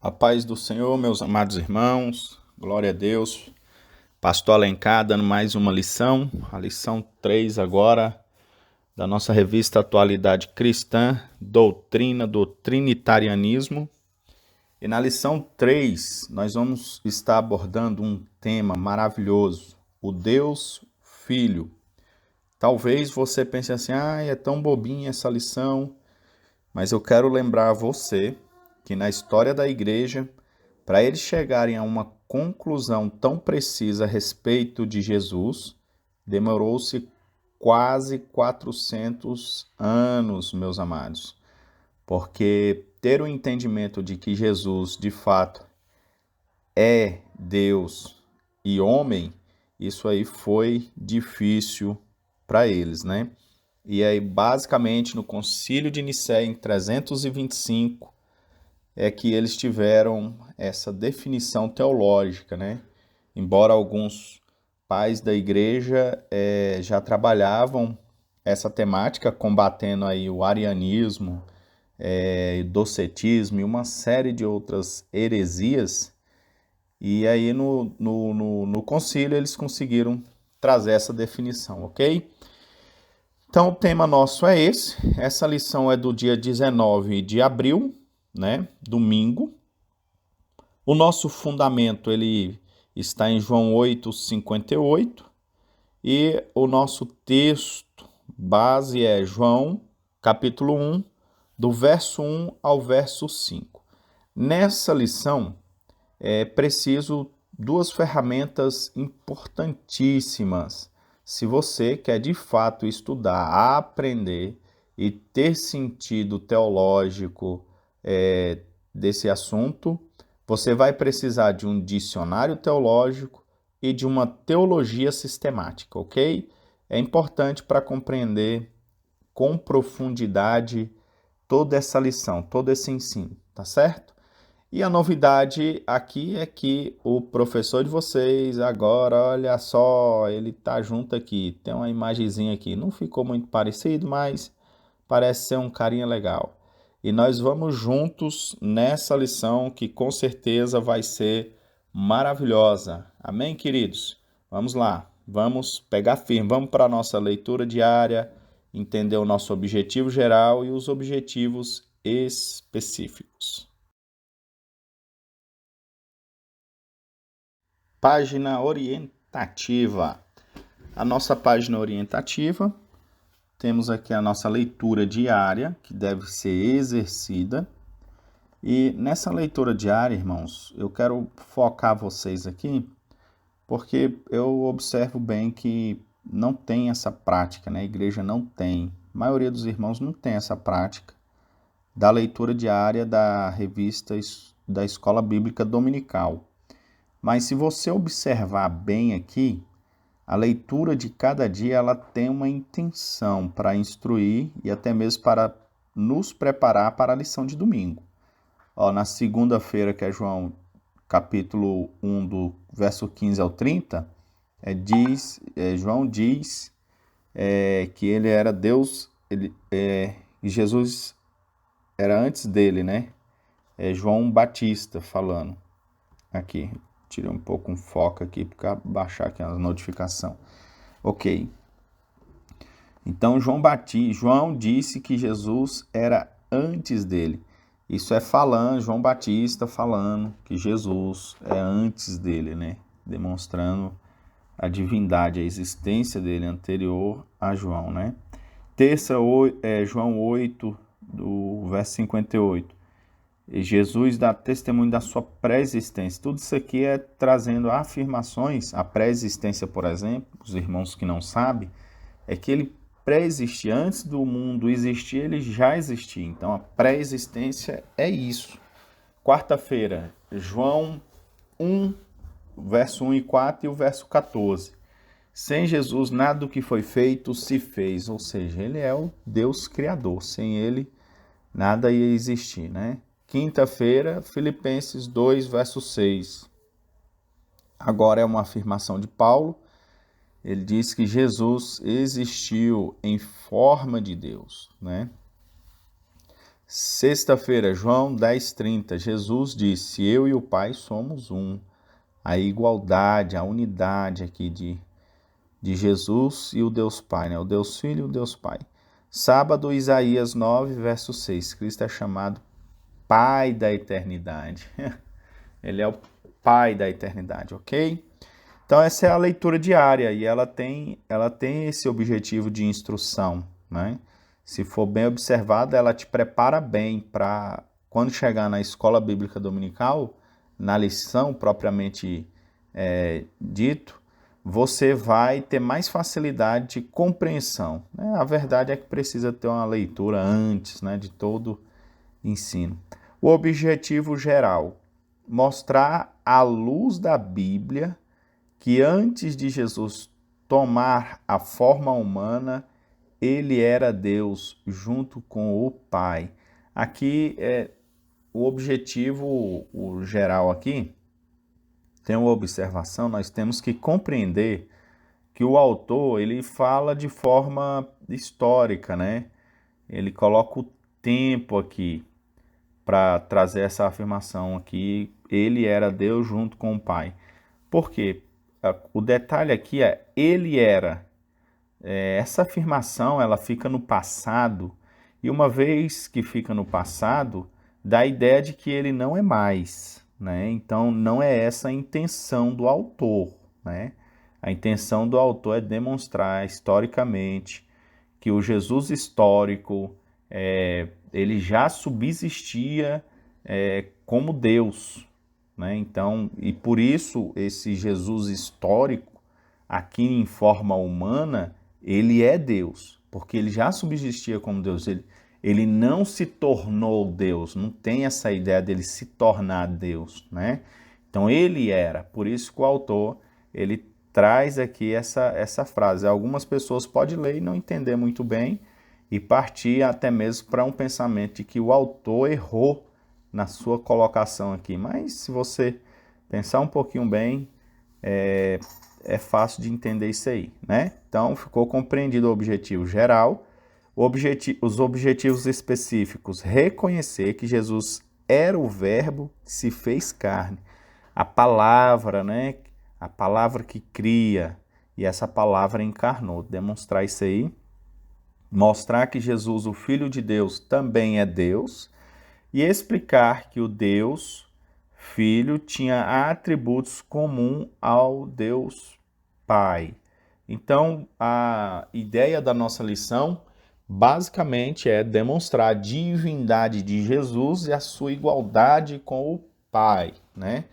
A paz do Senhor, meus amados irmãos, glória a Deus. Pastor Alencar dando mais uma lição, a lição 3 agora, da nossa revista Atualidade Cristã, Doutrina do Trinitarianismo. E na lição 3, nós vamos estar abordando um tema maravilhoso, o Deus Filho. Talvez você pense assim, é tão bobinha essa lição, mas eu quero lembrar a você que na história da igreja, para eles chegarem a uma conclusão tão precisa a respeito de Jesus, demorou-se quase 400 anos, meus amados. Porque ter o entendimento de que Jesus, de fato, é Deus e homem, isso aí foi difícil para eles, né? E aí, basicamente, no Concílio de Nicéia, em 325, é que eles tiveram essa definição teológica, né? Embora alguns pais da igreja já trabalhavam essa temática, combatendo aí o arianismo, docetismo e uma série de outras heresias, e aí no concílio eles conseguiram trazer essa definição, ok? Então o tema nosso é esse, essa lição é do dia 19 de abril, né? Domingo. O nosso fundamento ele está em João 8:58 e o nosso texto base é João capítulo 1, do verso 1 ao verso 5. Nessa lição é preciso duas ferramentas importantíssimas se você quer de fato estudar, aprender e ter sentido teológico desse assunto. Você vai precisar de um dicionário teológico e de uma teologia sistemática, ok? É importante para compreender com profundidade toda essa lição, todo esse ensino, tá certo? E a novidade aqui é que o professor de vocês agora, olha só, ele tá junto aqui, tem uma imagenzinha aqui, não ficou muito parecido, mas parece ser um carinha legal. E nós vamos juntos nessa lição que com certeza vai ser maravilhosa. Amém, queridos? Vamos lá, vamos pegar firme, vamos para a nossa leitura diária, entender o nosso objetivo geral e os objetivos específicos. Página orientativa. A nossa página orientativa, temos aqui a nossa leitura diária, que deve ser exercida. E nessa leitura diária, irmãos, eu quero focar vocês aqui, porque eu observo bem que não tem essa prática, né? A igreja não tem, a maioria dos irmãos não tem essa prática da leitura diária da revista da Escola Bíblica Dominical. Mas se você observar bem aqui, a leitura de cada dia ela tem uma intenção para instruir e até mesmo para nos preparar para a lição de domingo. Na segunda-feira, que é João capítulo 1, do verso 15 ao 30, João diz que ele era Deus, e Jesus era antes dele, né? É João Batista falando aqui. Tirei um pouco um foco aqui para baixar aqui a notificação. Ok. Então João disse que Jesus era antes dele. Isso é João Batista falando que Jesus é antes dele, né? Demonstrando a divindade, a existência dele anterior a João, né? Terça, João 8, do verso 58. E Jesus dá testemunho da sua pré-existência. Tudo isso aqui é trazendo afirmações. A pré-existência, por exemplo, os irmãos que não sabem, é que ele pré-existia. Antes do mundo existir, ele já existia. Então, a pré-existência é isso. Quarta-feira, João 1, verso 1 e 4 e o verso 14. Sem Jesus, nada do que foi feito se fez. Ou seja, ele é o Deus Criador. Sem ele, nada ia existir, né? Quinta-feira, Filipenses 2, verso 6. Agora é uma afirmação de Paulo. Ele diz que Jesus existiu em forma de Deus, né? Sexta-feira, João 10:30, Jesus disse: Eu e o Pai somos um. A igualdade, a unidade aqui de Jesus e o Deus Pai, né? O Deus Filho e o Deus Pai. Sábado, Isaías 9, verso 6. Cristo é chamado Pai da eternidade. Ele é o Pai da eternidade, ok? Então essa é a leitura diária e ela tem esse objetivo de instrução, né? Se for bem observada, ela te prepara bem para quando chegar na escola bíblica dominical, na lição propriamente dito, você vai ter mais facilidade de compreensão, né? A verdade é que precisa ter uma leitura antes, né, de todo ensino. O objetivo geral, mostrar à luz da Bíblia que antes de Jesus tomar a forma humana, ele era Deus junto com o Pai. Aqui é o objetivo o geral aqui. Tem uma observação, nós temos que compreender que o autor, ele fala de forma histórica, né? Ele coloca o tempo aqui para trazer essa afirmação aqui, ele era Deus junto com o Pai. Por quê? O detalhe aqui é, ele era. Essa afirmação, ela fica no passado, e uma vez que fica no passado, dá a ideia de que ele não é mais, né? Então, não é essa a intenção do autor, né? A intenção do autor é demonstrar historicamente que o Jesus histórico, ele já subsistia como Deus, né? Então, e por isso esse Jesus histórico, aqui em forma humana, ele é Deus, porque ele já subsistia como Deus. Ele não se tornou Deus, não tem essa ideia dele se tornar Deus, né? Então ele era, por isso que o autor, ele traz aqui essa frase. Algumas pessoas podem ler e não entender muito bem e partir até mesmo para um pensamento de que o autor errou na sua colocação aqui. Mas se você pensar um pouquinho bem, é fácil de entender isso aí, né? Então, ficou compreendido o objetivo geral, os objetivos específicos, reconhecer que Jesus era o verbo que se fez carne, a palavra, né? A palavra que cria, e essa palavra encarnou, demonstrar isso aí, mostrar que Jesus, o Filho de Deus, também é Deus, e explicar que o Deus Filho tinha atributos comuns ao Deus Pai. Então, a ideia da nossa lição basicamente é demonstrar a divindade de Jesus e a sua igualdade com o Pai, né?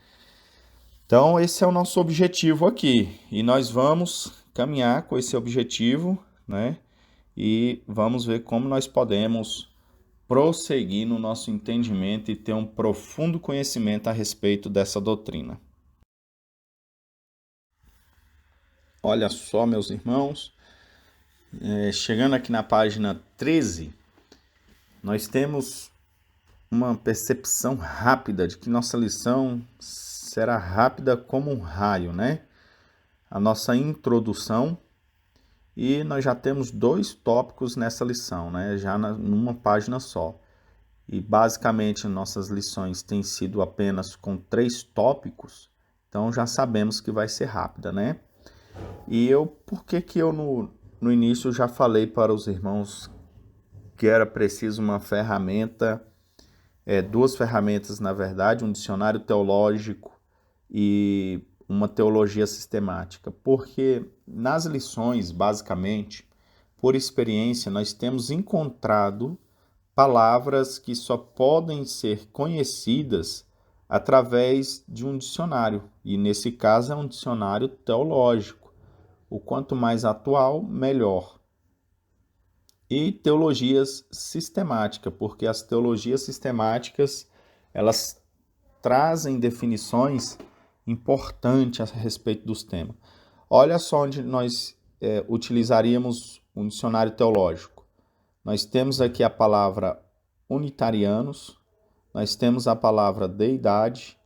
Então, esse é o nosso objetivo aqui. E nós vamos caminhar com esse objetivo, né? E vamos ver como nós podemos prosseguir no nosso entendimento e ter um profundo conhecimento a respeito dessa doutrina. Olha só, meus irmãos, chegando aqui na página 13, nós temos uma percepção rápida de que nossa lição será rápida como um raio, né? A nossa introdução, e nós já temos 2 tópicos nessa lição, né? Já numa página só. E basicamente nossas lições têm sido apenas com 3 tópicos, então já sabemos que vai ser rápida, né? E por que eu no início já falei para os irmãos que era preciso uma ferramenta, 2 ferramentas na verdade, um dicionário teológico e uma teologia sistemática? Porque nas lições, basicamente, por experiência, nós temos encontrado palavras que só podem ser conhecidas através de um dicionário, e nesse caso é um dicionário teológico. O quanto mais atual, melhor. E teologias sistemáticas, porque as teologias sistemáticas, elas trazem definições importantes a respeito dos temas. Olha só onde nós utilizaríamos um dicionário teológico. Nós temos aqui a palavra unitarianos, nós temos a palavra deidade.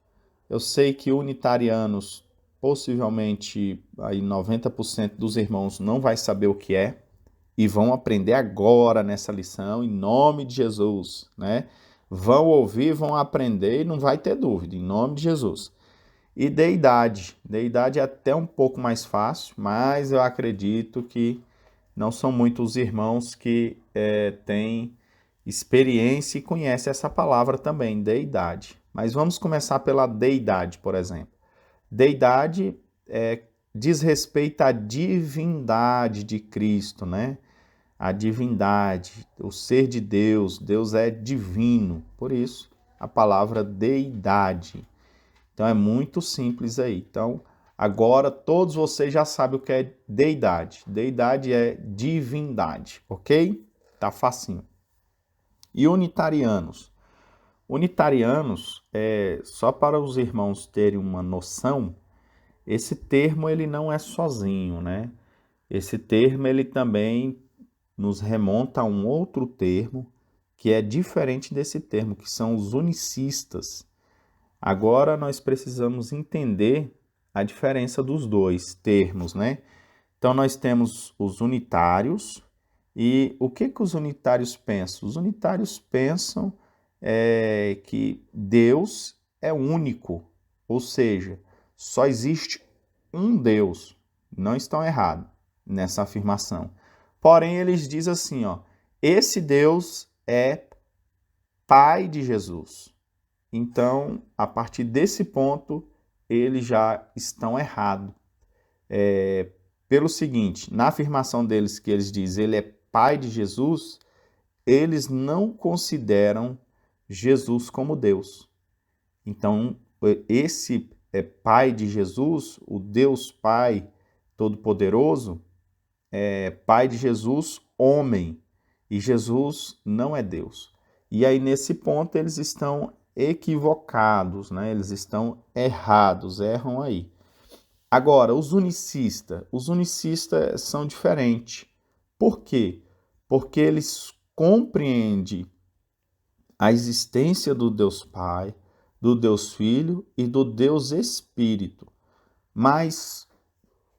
Eu sei que unitarianos, possivelmente aí 90% dos irmãos não vai saber o que é, e vão aprender agora nessa lição, em nome de Jesus, né? Vão ouvir, vão aprender e não vai ter dúvida, em nome de Jesus. E deidade. Deidade é até um pouco mais fácil, mas eu acredito que não são muitos irmãos que têm experiência e conhecem essa palavra também, deidade. Mas vamos começar pela deidade, por exemplo. Deidade diz respeito à divindade de Cristo, né? A divindade, o ser de Deus, Deus é divino, por isso a palavra deidade. Então é muito simples aí. Então agora todos vocês já sabem o que é deidade. Deidade é divindade, ok? Tá facinho. E unitarianos? Unitarianos, só para os irmãos terem uma noção, esse termo ele não é sozinho, né? Esse termo ele também nos remonta a um outro termo que é diferente desse termo, que são os unicistas. Agora nós precisamos entender a diferença dos dois termos, né? Então nós temos os unitários e o que os unitários pensam? Os unitários pensam que Deus é único, ou seja, só existe um Deus. Não estão errados nessa afirmação. Porém, eles dizem assim, ó, esse Deus é Pai de Jesus. Então, a partir desse ponto, eles já estão errados. Pelo seguinte, na afirmação deles que eles dizem ele é Pai de Jesus, eles não consideram Jesus como Deus. Então, esse Pai de Jesus, o Deus Pai Todo-Poderoso, é Pai de Jesus, homem, e Jesus não é Deus. E aí, nesse ponto, eles estão equivocados, né? Eles estão errados, erram aí. Agora, os unicistas são diferentes. Por quê? Porque eles compreendem a existência do Deus Pai, do Deus Filho e do Deus Espírito. Mas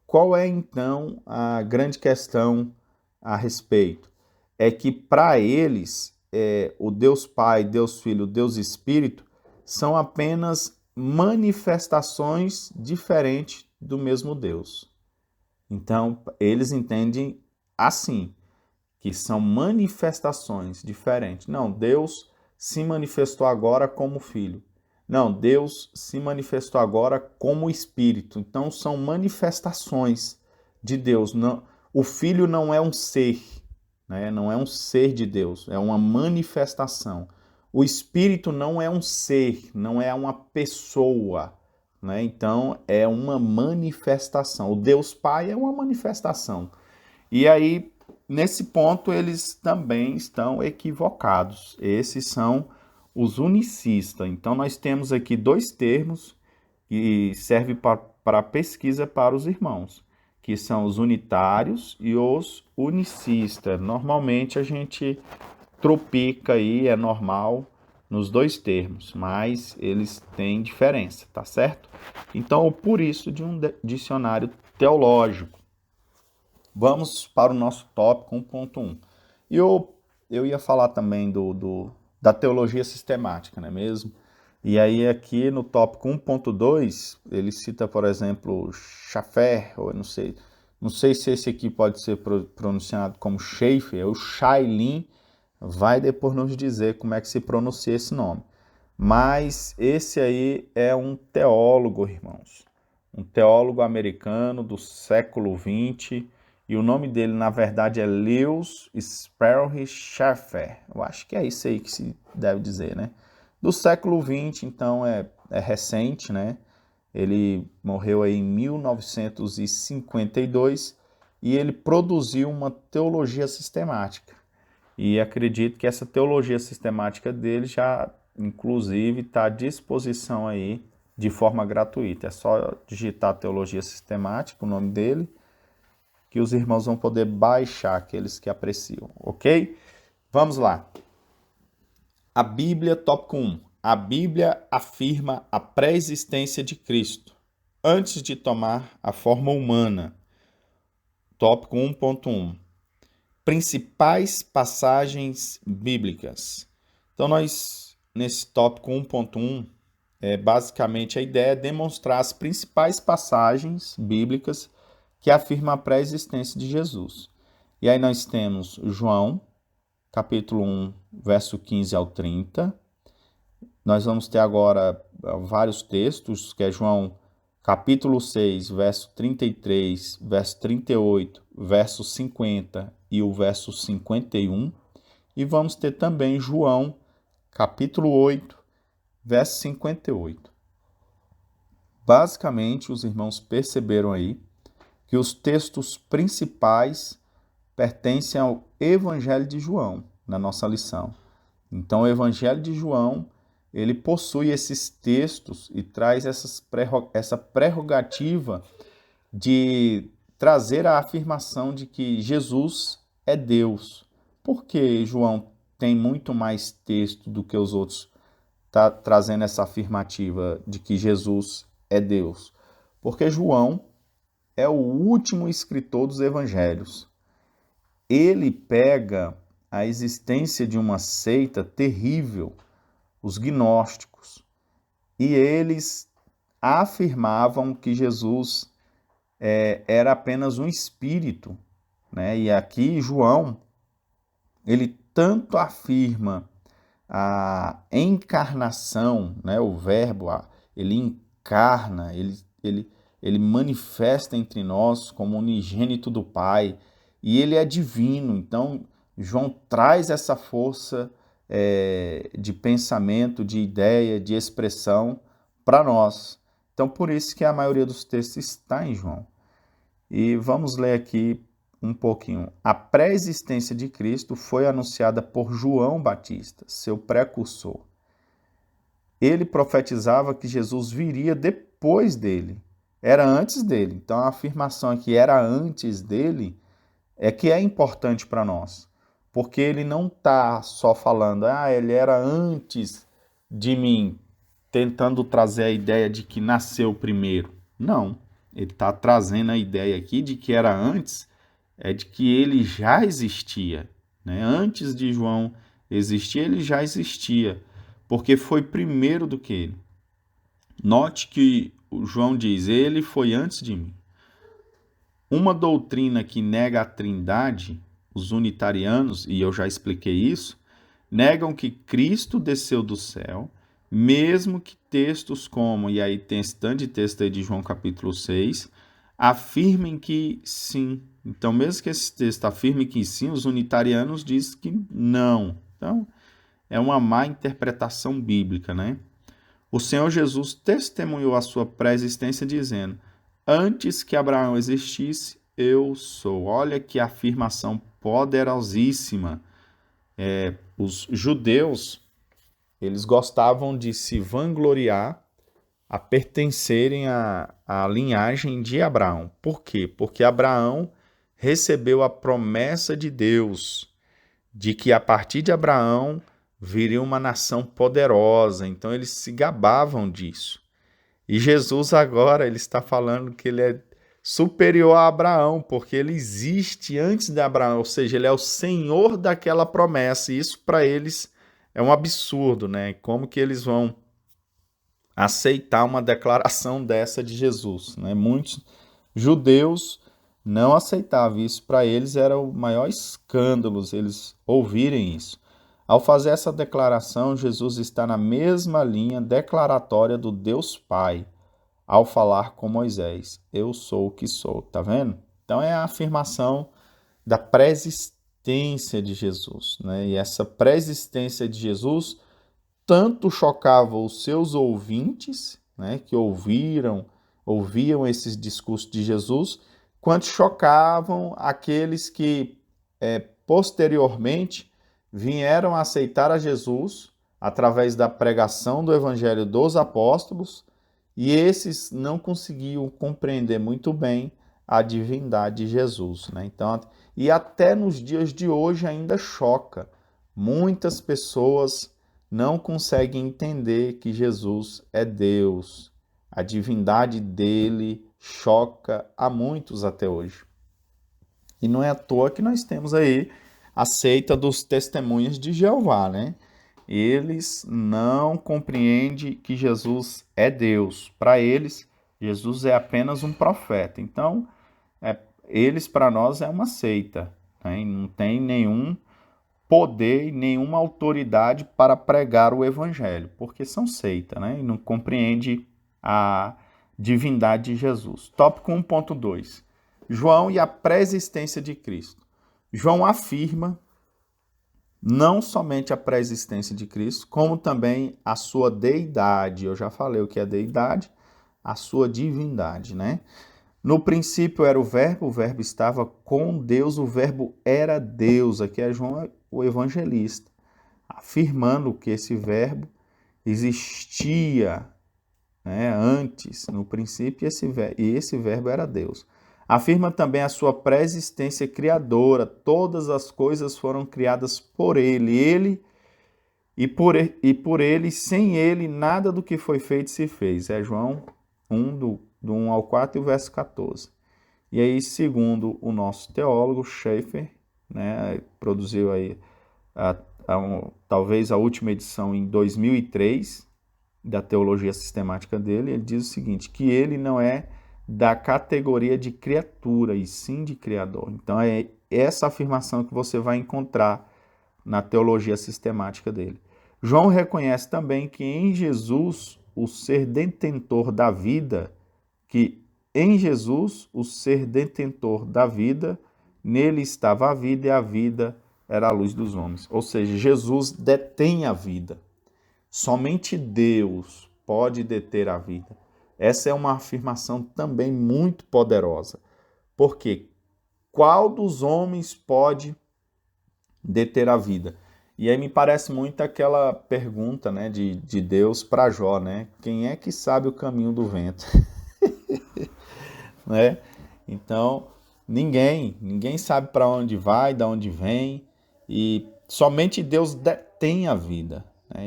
qual é então a grande questão a respeito? É que para eles, o Deus Pai, Deus Filho, Deus Espírito são apenas manifestações diferentes do mesmo Deus. Então, eles entendem assim, que são manifestações diferentes. Não, Deus se manifestou agora como Filho. Não, Deus se manifestou agora como Espírito. Então, são manifestações de Deus. Não, o Filho não é um ser, né? Não é um ser de Deus, é uma manifestação. O Espírito não é um ser, não é uma pessoa, né? Então, é uma manifestação. O Deus Pai é uma manifestação. E aí, nesse ponto, eles também estão equivocados. Esses são os unicistas. Então, nós temos aqui dois termos que servem para pesquisa para os irmãos, que são os unitários e os unicistas. Normalmente, a gente tropica aí, é normal, nos dois termos, mas eles têm diferença, tá certo? Então, por isso, de um dicionário teológico. Vamos para o nosso tópico 1.1. E eu ia falar também da teologia sistemática, não é mesmo? E aí aqui no tópico 1.2, ele cita, por exemplo, Schaffer, ou não sei se esse aqui pode ser pronunciado como Schaeffer, ou Shailin, vai depois nos dizer como é que se pronuncia esse nome. Mas esse aí é um teólogo, irmãos. Um teólogo americano do século XX, e o nome dele, na verdade, é Lewis Sperry Chafer. Eu acho que é isso aí que se deve dizer, né? Do século XX, então é recente, né? Ele morreu aí em 1952 e ele produziu uma teologia sistemática. E acredito que essa teologia sistemática dele já, inclusive, está à disposição aí de forma gratuita. É só digitar teologia sistemática, o nome dele, que os irmãos vão poder baixar, aqueles que apreciam, ok? Vamos lá. A Bíblia, tópico 1. A Bíblia afirma a pré-existência de Cristo, antes de tomar a forma humana. Tópico 1.1. principais passagens bíblicas. Então, nós, nesse tópico 1.1, basicamente a ideia é demonstrar as principais passagens bíblicas que afirmam a pré-existência de Jesus. E aí nós temos João, capítulo 1, verso 15 ao 30. Nós vamos ter agora vários textos, que é João, capítulo 6, verso 33, verso 38, verso 50 e o verso 51. E vamos ter também João, capítulo 8, verso 58. Basicamente, os irmãos perceberam aí que os textos principais pertencem ao Evangelho de João, na nossa lição. Então, o Evangelho de João, ele possui esses textos e traz essa prerrogativa de trazer a afirmação de que Jesus é Deus. Por que João tem muito mais texto do que os outros? Está trazendo essa afirmativa de que Jesus é Deus. Porque João é o último escritor dos evangelhos. Ele pega a existência de uma seita terrível, os gnósticos, e eles afirmavam que Jesus era apenas um espírito, né? E aqui João, ele tanto afirma a encarnação, né? O verbo, ele encarna, ele manifesta entre nós como unigênito do Pai, e ele é divino. Então, João traz essa força de pensamento, de ideia, de expressão para nós. Então, por isso que a maioria dos textos está em João. E vamos ler aqui um pouquinho. A pré-existência de Cristo foi anunciada por João Batista, seu precursor. Ele profetizava que Jesus viria depois dele. Era antes dele. Então a afirmação aqui era antes dele é que é importante para nós. Porque ele não está só falando, ele era antes de mim, tentando trazer a ideia de que nasceu primeiro. Não. Ele está trazendo a ideia aqui de que era antes, de que ele já existia. Né? Antes de João existir, ele já existia, porque foi primeiro do que ele. Note que o João diz, ele foi antes de mim. Uma doutrina que nega a trindade, os unitarianos, e eu já expliquei isso, negam que Cristo desceu do céu, mesmo que textos como, e aí tem esse tanto de texto aí de João capítulo 6, afirmem que sim. Então, mesmo que esse texto afirme que sim, os unitarianos dizem que não. Então, é uma má interpretação bíblica, né? O Senhor Jesus testemunhou a sua pré-existência dizendo, antes que Abraão existisse, eu sou. Olha que afirmação poderosíssima. Os judeus, eles gostavam de se vangloriar a pertencerem à linhagem de Abraão. Por quê? Porque Abraão recebeu a promessa de Deus de que a partir de Abraão viria uma nação poderosa. Então eles se gabavam disso. E Jesus agora ele está falando que ele é superior a Abraão, porque ele existe antes de Abraão, ou seja, ele é o Senhor daquela promessa. E isso para eles é um absurdo, né? Como que eles vão aceitar uma declaração dessa de Jesus, né? Muitos judeus não aceitavam isso, para eles era o maior escândalo eles ouvirem isso. Ao fazer essa declaração, Jesus está na mesma linha declaratória do Deus Pai, ao falar com Moisés, eu sou o que sou, tá vendo? Então é a afirmação da pré-existência de Jesus, né? E essa pré-existência de Jesus tanto chocava os seus ouvintes, né, que ouviam esses discursos de Jesus, quanto chocavam aqueles que posteriormente vieram a aceitar a Jesus através da pregação do Evangelho dos Apóstolos, e esses não conseguiam compreender muito bem a divindade de Jesus, né? Então, e até nos dias de hoje ainda choca. Muitas pessoas não conseguem entender que Jesus é Deus. A divindade dele choca a muitos até hoje. E não é à toa que nós temos aí a seita dos testemunhas de Jeová, né? Eles não compreendem que Jesus é Deus. Para eles, Jesus é apenas um profeta. Então, eles para nós é uma seita, né? E não tem nenhum poder e nenhuma autoridade para pregar o evangelho, porque são seita, né? E não compreende a divindade de Jesus. Tópico 1.2. João e a pré-existência de Cristo. João afirma não somente a pré-existência de Cristo, como também a sua deidade. Eu já falei o que é deidade, a sua divindade, né? No princípio era o verbo estava com Deus, o verbo era Deus. Aqui é João, o evangelista, afirmando que esse verbo existia, né, antes, no princípio, e esse verbo era Deus. Afirma também a sua pré-existência criadora. Todas as coisas foram criadas por ele e por ele, sem ele, nada do que foi feito se fez. É João 1, do 1 ao 4 e o verso 14. E aí, segundo o nosso teólogo Schaeffer, né, produziu aí talvez a última edição em 2003 da teologia sistemática dele, ele diz o seguinte, que ele não é da categoria de criatura, e sim de criador. Então é essa afirmação que você vai encontrar na teologia sistemática dele. João reconhece também que em Jesus, o ser detentor da vida, nele estava a vida e a vida era a luz dos homens. Ou seja, Jesus detém a vida. Somente Deus pode deter a vida. Essa é uma afirmação também muito poderosa. Porque qual dos homens pode deter a vida? E aí me parece muito aquela pergunta, né, de Deus para Jó, né? Quem é que sabe o caminho do vento? Né? Então, ninguém sabe para onde vai, de onde vem, e somente Deus detém a vida, né?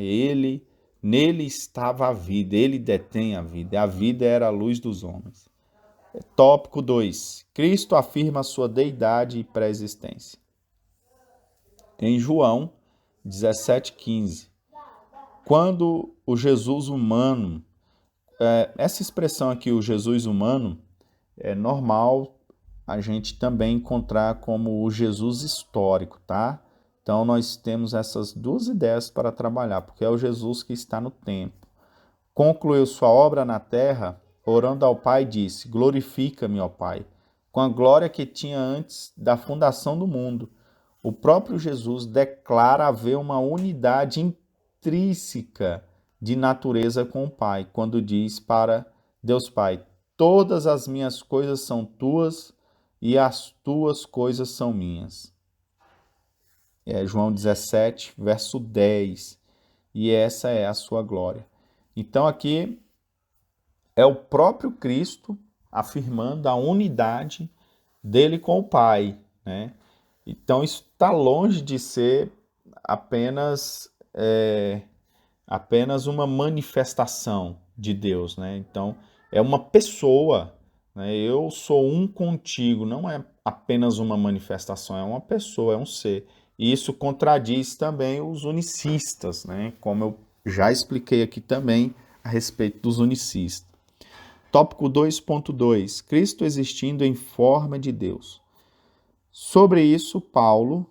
Nele estava a vida, ele detém a vida era a luz dos homens. Tópico 2. Cristo afirma a sua deidade e pré-existência. Em João 17,15, quando o Jesus humano, essa expressão aqui, o Jesus humano, é normal a gente também encontrar como o Jesus histórico, tá? Então nós temos essas duas ideias para trabalhar, porque é o Jesus que está no tempo. Concluiu sua obra na terra, orando ao Pai, disse: glorifica-me, ó Pai, com a glória que tinha antes da fundação do mundo. O próprio Jesus declara haver uma unidade intrínseca de natureza com o Pai, quando diz para Deus Pai: todas as minhas coisas são tuas e as tuas coisas são minhas. É João 17, verso 10. E essa é a sua glória. Então aqui é o próprio Cristo afirmando a unidade dele com o Pai, né? Então isso está longe de ser apenas uma manifestação de Deus, né? Então é uma pessoa, né? Eu sou um contigo, não é apenas uma manifestação, é uma pessoa, é um ser. E isso contradiz também os unicistas, né? Como eu já expliquei aqui também a respeito dos unicistas. Tópico 2.2. Cristo existindo em forma de Deus. Sobre isso, Paulo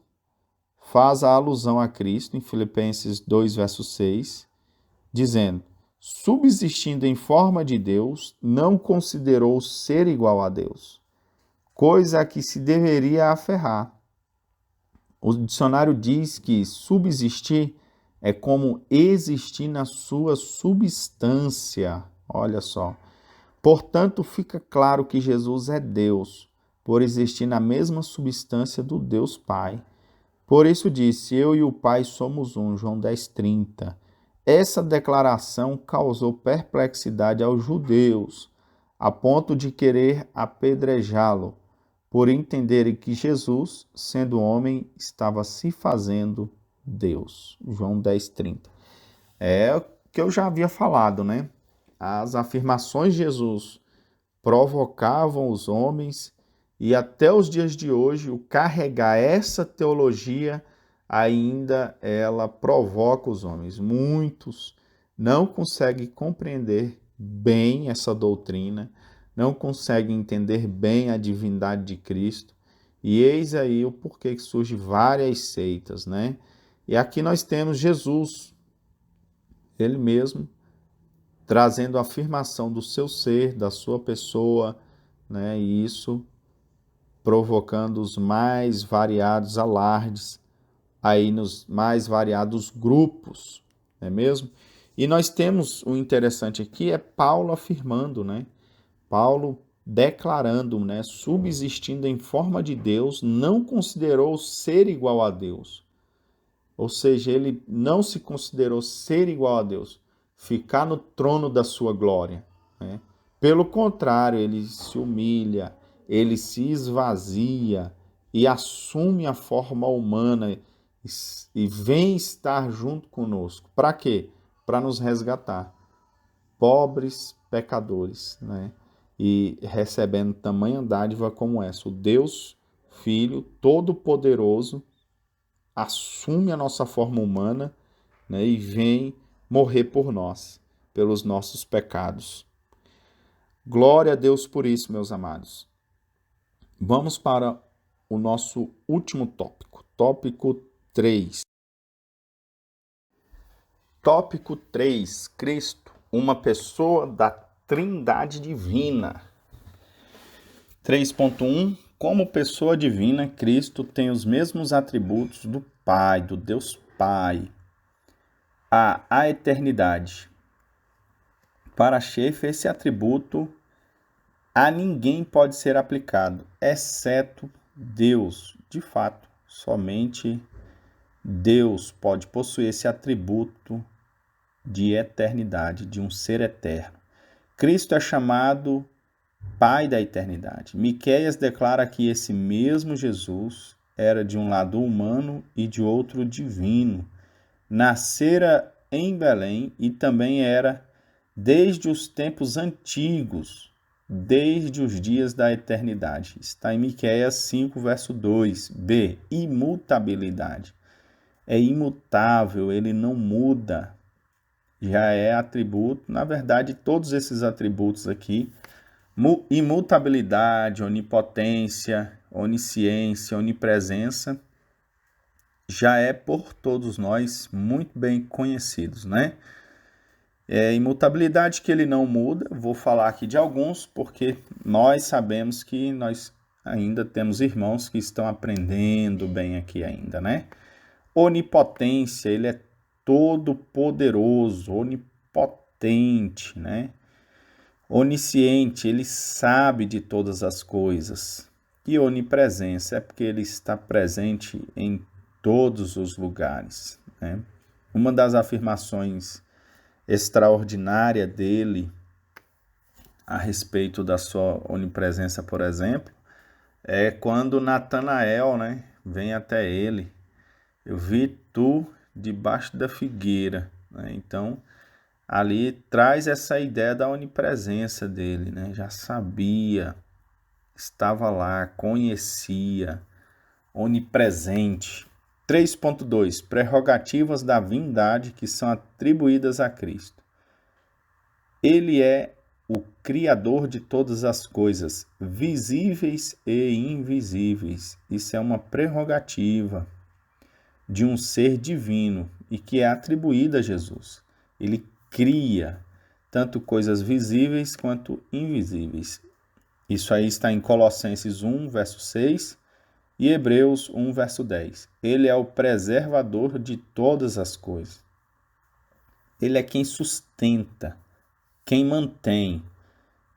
faz a alusão a Cristo em Filipenses 2, verso 6, dizendo: subsistindo em forma de Deus, não considerou ser igual a Deus, coisa a que se deveria aferrar. O dicionário diz que subsistir é como existir na sua substância. Olha só. Portanto, fica claro que Jesus é Deus, por existir na mesma substância do Deus Pai. Por isso disse: eu e o Pai somos um, João 10,30. Essa declaração causou perplexidade aos judeus, a ponto de querer apedrejá-lo, por entenderem que Jesus, sendo homem, estava se fazendo Deus. João 10,30. É o que eu já havia falado, né? As afirmações de Jesus provocavam os homens E até os dias de hoje, o carregar essa teologia ainda ela provoca os homens. Muitos não conseguem compreender bem essa doutrina, não conseguem entender bem a divindade de Cristo. E eis aí o porquê que surgem várias seitas, né? E aqui nós temos Jesus, ele mesmo, trazendo a afirmação do seu ser, da sua pessoa, né? E isso provocando os mais variados alardes aí nos mais variados grupos, não é mesmo? E nós temos o interessante aqui é Paulo afirmando, né? Paulo declarando, né, subsistindo em forma de Deus, não considerou ser igual a Deus. Ou seja, ele não se considerou ser igual a Deus, ficar no trono da sua glória, né? Pelo contrário, ele se humilha, ele se esvazia e assume a forma humana e vem estar junto conosco. Para quê? Para nos resgatar, pobres pecadores, né? E recebendo tamanha dádiva como essa, o Deus Filho Todo-Poderoso assume a nossa forma humana, né, e vem morrer por nós, pelos nossos pecados. Glória a Deus por isso, meus amados. Vamos para o nosso último tópico, tópico 3. Tópico 3, Cristo, uma pessoa da Trindade Divina. 3.1, como pessoa divina, Cristo tem os mesmos atributos do Pai, do Deus Pai. A eternidade. Para Schaeffer, esse atributo a ninguém pode ser aplicado, exceto Deus. De fato, somente Deus pode possuir esse atributo de eternidade, de um ser eterno. Cristo é chamado Pai da eternidade. Miqueias declara que esse mesmo Jesus era de um lado humano e de outro divino. Nascera em Belém e também era desde os tempos antigos, desde os dias da eternidade. Está em Miqueias 5, verso 2. B. Imutabilidade. É imutável, ele não muda. Já é atributo, na verdade, todos esses atributos aqui, imutabilidade, onipotência, onisciência, onipresença, já é por todos nós muito bem conhecidos, né? Imutabilidade que ele não muda, vou falar aqui de alguns, porque nós sabemos que nós ainda temos irmãos que estão aprendendo bem aqui ainda, né? Onipotência, ele é todo poderoso, onipotente, né? Onisciente, ele sabe de todas as coisas. E onipresença é porque ele está presente em todos os lugares, né? Uma das afirmações extraordinária dele a respeito da sua onipresença, por exemplo, é quando Natanael, né, vem até ele. Eu vi tu debaixo da figueira, né? Então, ali traz essa ideia da onipresença dele, né? Já sabia, estava lá, conhecia, onipresente. 3.2 Prerrogativas da divindade que são atribuídas a Cristo. Ele é o Criador de todas as coisas, visíveis e invisíveis. Isso é uma prerrogativa de um ser divino e que é atribuída a Jesus. Ele cria tanto coisas visíveis quanto invisíveis. Isso aí está em Colossenses 1, verso 6 e Hebreus 1, verso 10. Ele é o preservador de todas as coisas. Ele é quem sustenta, quem mantém.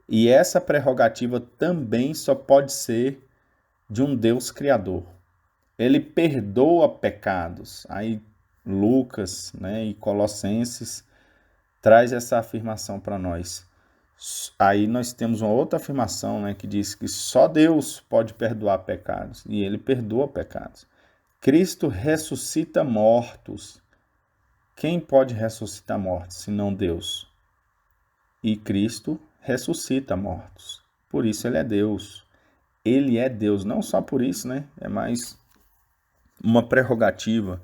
E essa prerrogativa também só pode ser de um Deus criador. Ele perdoa pecados. Aí Lucas, né, e Colossenses traz essa afirmação para nós. Aí nós temos uma outra afirmação, né, que diz que só Deus pode perdoar pecados. E ele perdoa pecados. Cristo ressuscita mortos. Quem pode ressuscitar mortos, senão Deus? E Cristo ressuscita mortos. Por isso ele é Deus. Ele é Deus, não só por isso, né? É mais uma prerrogativa.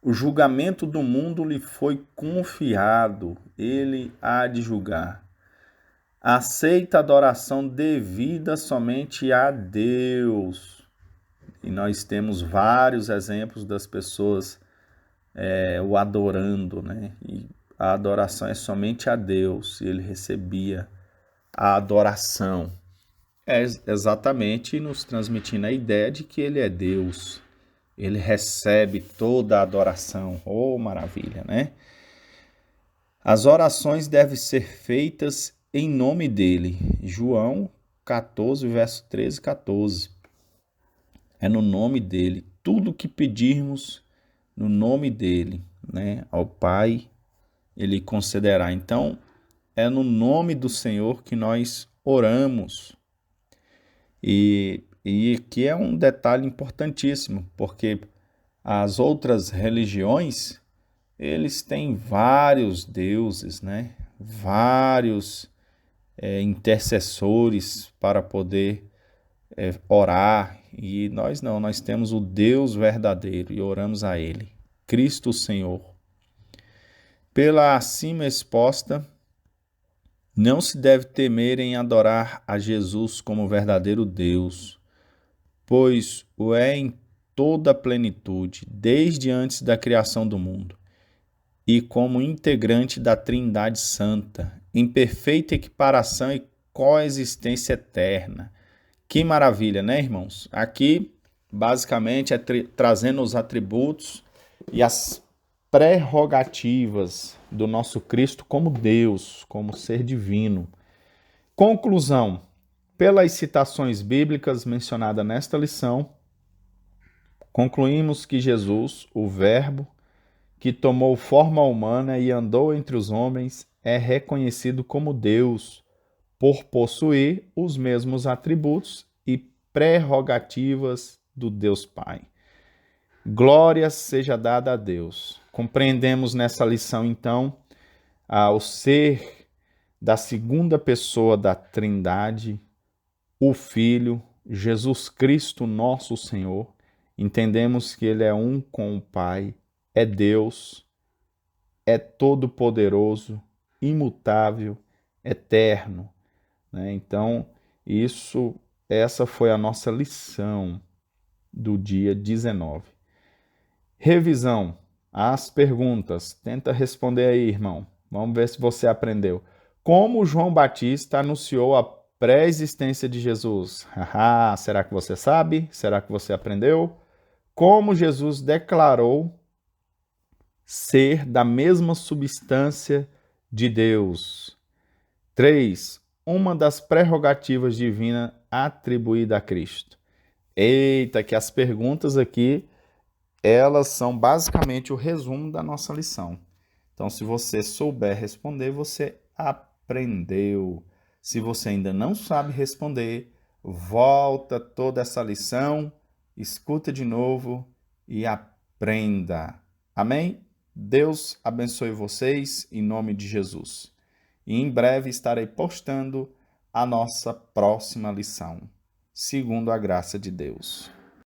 O julgamento do mundo lhe foi confiado, ele há de julgar. Aceita a adoração devida somente a Deus. E nós temos vários exemplos das pessoas o adorando, né? E a adoração é somente a Deus, e ele recebia a adoração. É exatamente nos transmitindo a ideia de que ele é Deus. Ele recebe toda a adoração. Oh, maravilha, né? As orações devem ser feitas em nome dele. João 14, verso 13 e 14. É no nome dele. Tudo que pedirmos no nome dele, né? Ao Pai, ele concederá. Então, é no nome do Senhor que nós oramos. E aqui é um detalhe importantíssimo, porque as outras religiões, eles têm vários deuses, né? Vários intercessores para poder orar. E nós não, nós temos o Deus verdadeiro e oramos a Ele, Cristo Senhor. Pela acima exposta, não se deve temer em adorar a Jesus como verdadeiro Deus, pois o é em toda a plenitude, desde antes da criação do mundo, e como integrante da Trindade Santa, em perfeita equiparação e coexistência eterna. Que maravilha, né, irmãos? Aqui, basicamente, é trazendo os atributos e as prerrogativas do nosso Cristo como Deus, como ser divino. Conclusão: pelas citações bíblicas mencionadas nesta lição, concluímos que Jesus, o Verbo, que tomou forma humana e andou entre os homens, é reconhecido como Deus, por possuir os mesmos atributos e prerrogativas do Deus Pai. Glória seja dada a Deus. Compreendemos nessa lição, então, o ser da segunda pessoa da Trindade, o Filho, Jesus Cristo, nosso Senhor. Entendemos que Ele é um com o Pai, é Deus, é todo-poderoso, imutável, eterno. Né? Então, essa foi a nossa lição do dia 19. Revisão. As perguntas. Tenta responder aí, irmão. Vamos ver se você aprendeu. Como João Batista anunciou a pré-existência de Jesus? Será que você sabe? Será que você aprendeu? Como Jesus declarou ser da mesma substância de Deus? 3. Uma das prerrogativas divinas atribuída a Cristo. Eita, que as perguntas aqui, elas são basicamente o resumo da nossa lição. Então, se você souber responder, você aprendeu. Se você ainda não sabe responder, volta toda essa lição, escuta de novo e aprenda. Amém? Deus abençoe vocês em nome de Jesus. E em breve estarei postando a nossa próxima lição, segundo a graça de Deus.